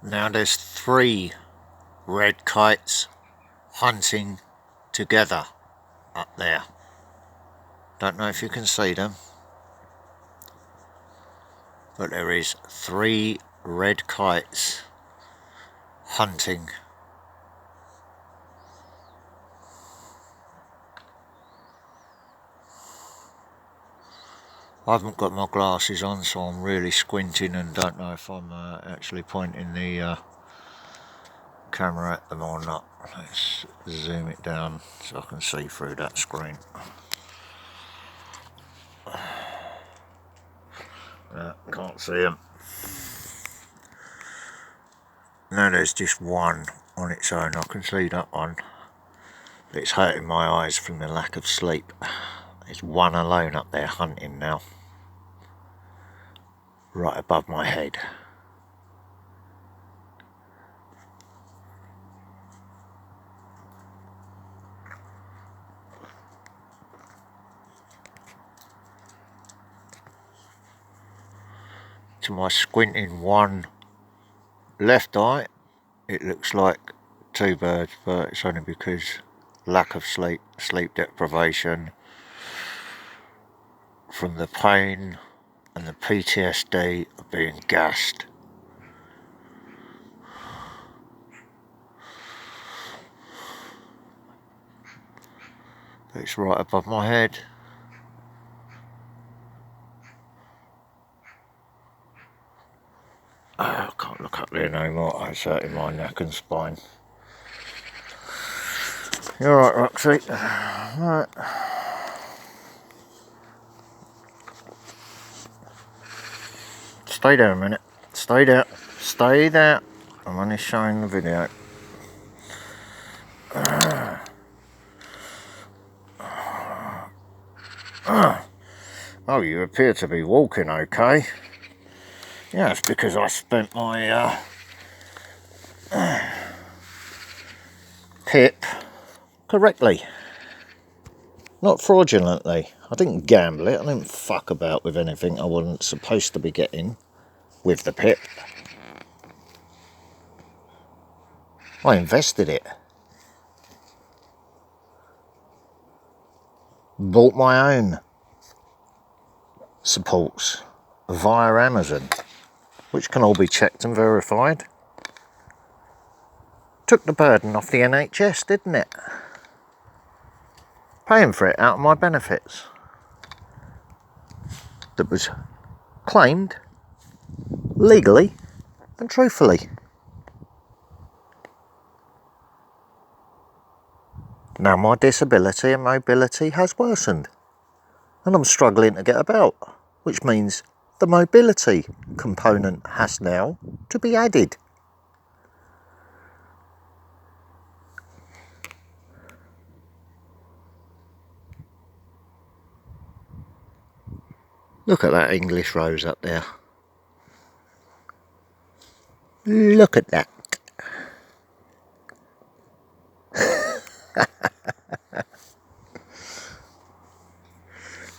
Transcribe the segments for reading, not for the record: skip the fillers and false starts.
Now there's 3 red kites hunting together up there. Don't know if you can see them, but there is 3 red kites hunting. I haven't got my glasses on, so I'm really squinting and don't know if I'm actually pointing the camera at them or not. Let's zoom it down so I can see through that screen. Can't see them. Now there's just one on its own. I can see that one. But it's hurting my eyes from the lack of sleep. There's one alone up there hunting now. Right above my head. To my squinting one left eye, it looks like 2 birds, but it's only because lack of sleep deprivation from the pain and the PTSD of being gassed. But it's right above my head. Oh, I can't look up there no more. It's hurting my neck and spine. You're right, Roxy. Right. Stay there a minute. Stay there. Stay there. I'm only showing the video. Oh, you appear to be walking okay. Yeah, it's because I spent my PIP correctly. Not fraudulently. I didn't gamble it. I didn't fuck about with anything I wasn't supposed to be getting with the PIP. I invested it. Bought my own supports via Amazon, which can all be checked and verified. Took the burden off the NHS, didn't it? Paying for it out of my benefits. That was claimed legally and truthfully. Now my disability and mobility has worsened, and I'm struggling to get about, which means the mobility component has now to be added. Look at that English rose up there. Look at that.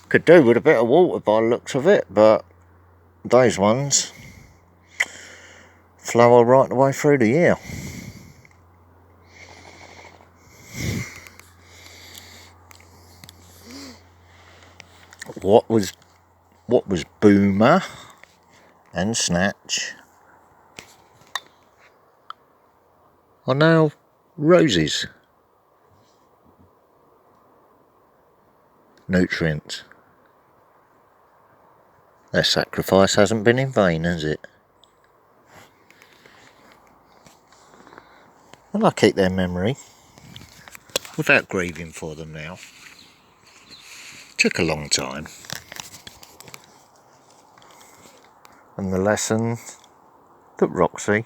Could do with a bit of water by the looks of it, but those ones flower right the way through the year. What was Boomer and Snatch are now roses. Nutrients. Their sacrifice hasn't been in vain, has it? And I keep their memory without grieving for them now. Took a long time. And the lesson that Roxy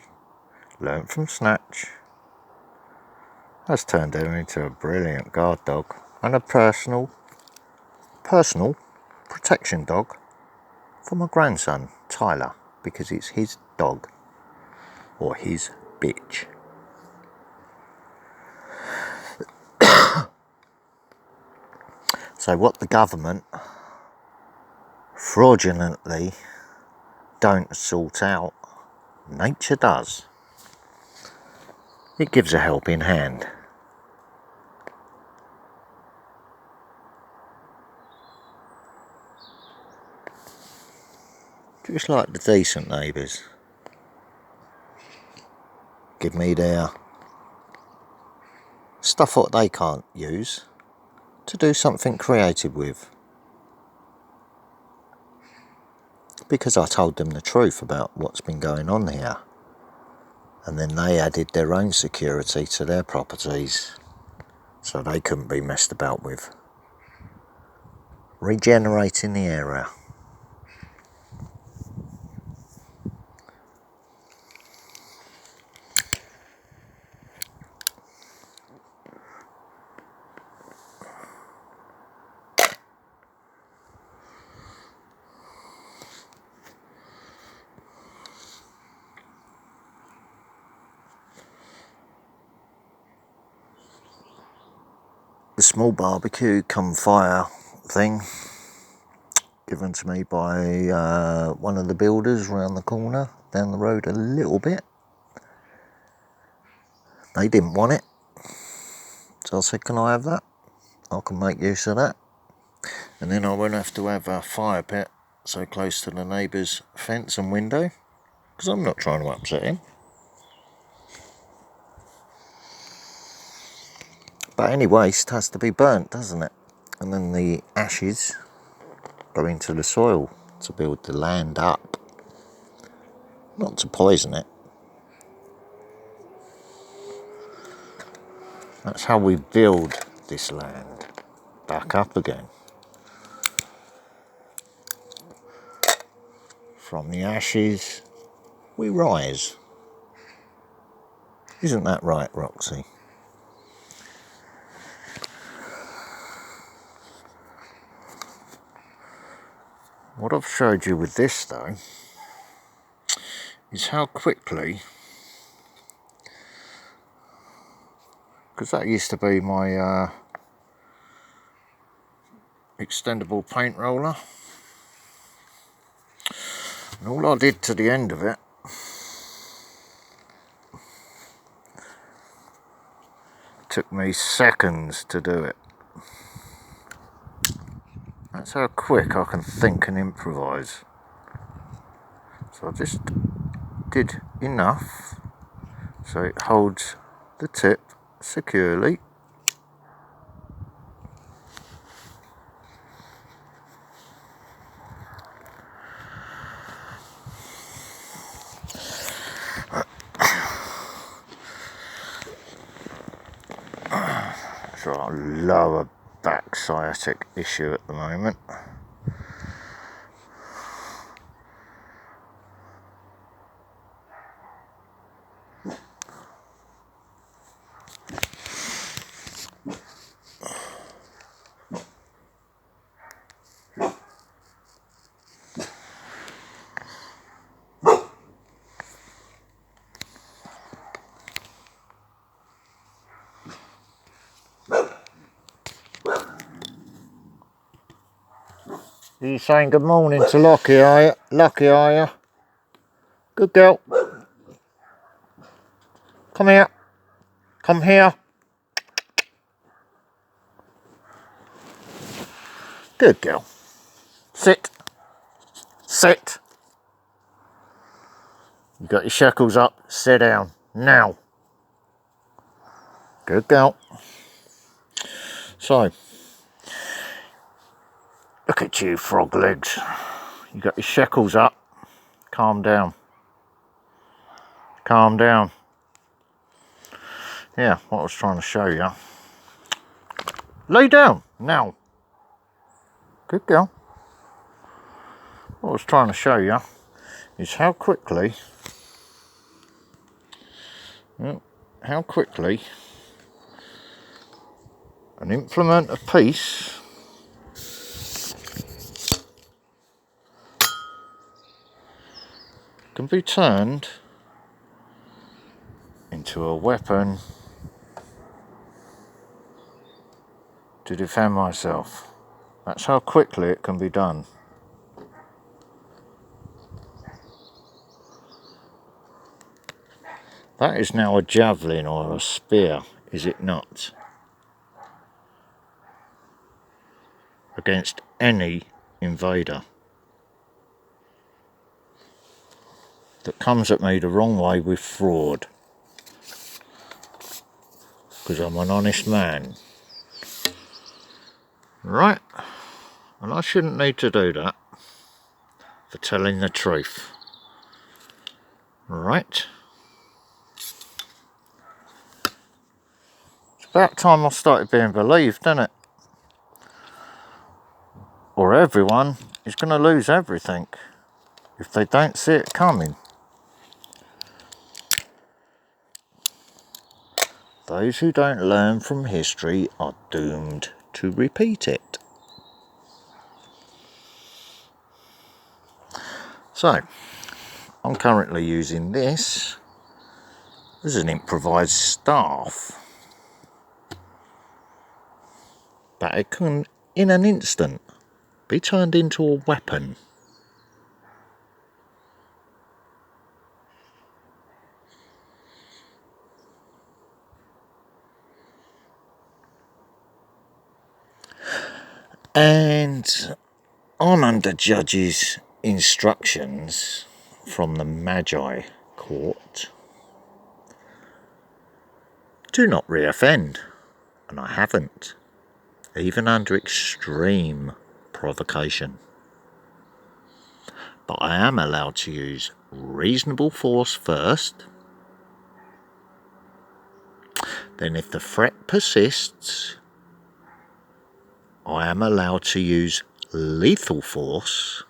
learnt from Snatch has turned her into a brilliant guard dog and a personal protection dog for my grandson, Tyler, because it's his dog, or his bitch. So what the government fraudulently don't sort out, nature does. it gives a helping hand. Just like the decent neighbours. Give me their stuff what they can't use to do something creative with. Because I told them the truth about what's been going on here. And then they added their own security to their properties, so they couldn't be messed about with. Regenerating the area. The small barbecue come fire thing given to me by one of the builders around the corner, down the road a little bit. They didn't want it, so I said, can I have that? I can make use of that, and then I won't have to have a fire pit so close to the neighbour's fence and window, because I'm not trying to upset him. But any waste has to be burnt, doesn't it? And then the ashes go into the soil to build the land up, not to poison it. That's how we build this land back up again. From the ashes, we rise. Isn't that right, Roxy? What I've showed you with this, though, is how quickly, because that used to be my extendable paint roller, and all I did to the end of it took me seconds to do it. That's how quick I can think and improvise. So I just did enough so it holds the tip securely. So a lower back sciatic issue at the moment. Are you saying good morning to Lockie, are you? Lucky, are you? Good girl. Come here. Come here. Good girl. Sit. Sit. You got your shackles up. Sit down. Now. Good girl. So, look at you, frog legs. You got your shackles up. Calm down. Calm down. Yeah, what I was trying to show you. Lay down. Now. Good girl. What I was trying to show you is how quickly an implement of peace can be turned into a weapon to defend myself. That's how quickly it can be done. That is now a javelin or a spear, is it not? Against any invader that comes at me the wrong way with fraud. Because I'm an honest man. Right? And I shouldn't need to do that for telling the truth. Right? It's about time I started being believed, isn't it? Or everyone is going to lose everything if they don't see it coming. Those who don't learn from history are doomed to repeat it. So, I'm currently using this as an improvised staff. But it can, in an instant, be turned into a weapon. And I'm under Judge's instructions from the Magi Court. Do not reoffend, and I haven't, even under extreme provocation. But I am allowed to use reasonable force first. Then if the threat persists, I am allowed to use lethal force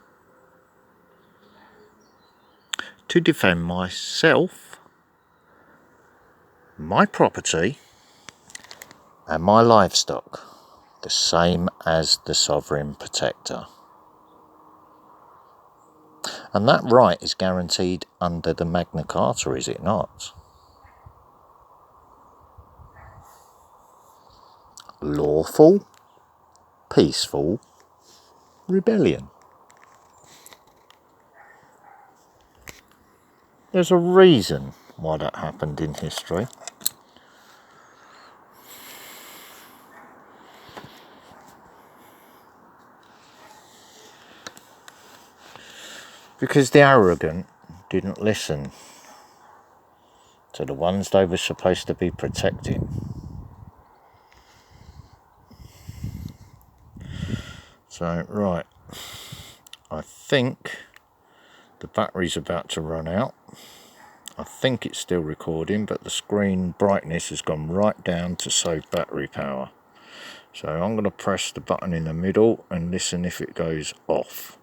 to defend myself, my property, and my livestock, the same as the Sovereign Protector. And that right is guaranteed under the Magna Carta, is it not? Lawful, peaceful rebellion. There's a reason why that happened in history. Because the arrogant didn't listen to the ones they were supposed to be protecting. So, right, I think the battery's about to run out. I think it's still recording, but the screen brightness has gone right down to save battery power. So I'm going to press the button in the middle and listen if it goes off.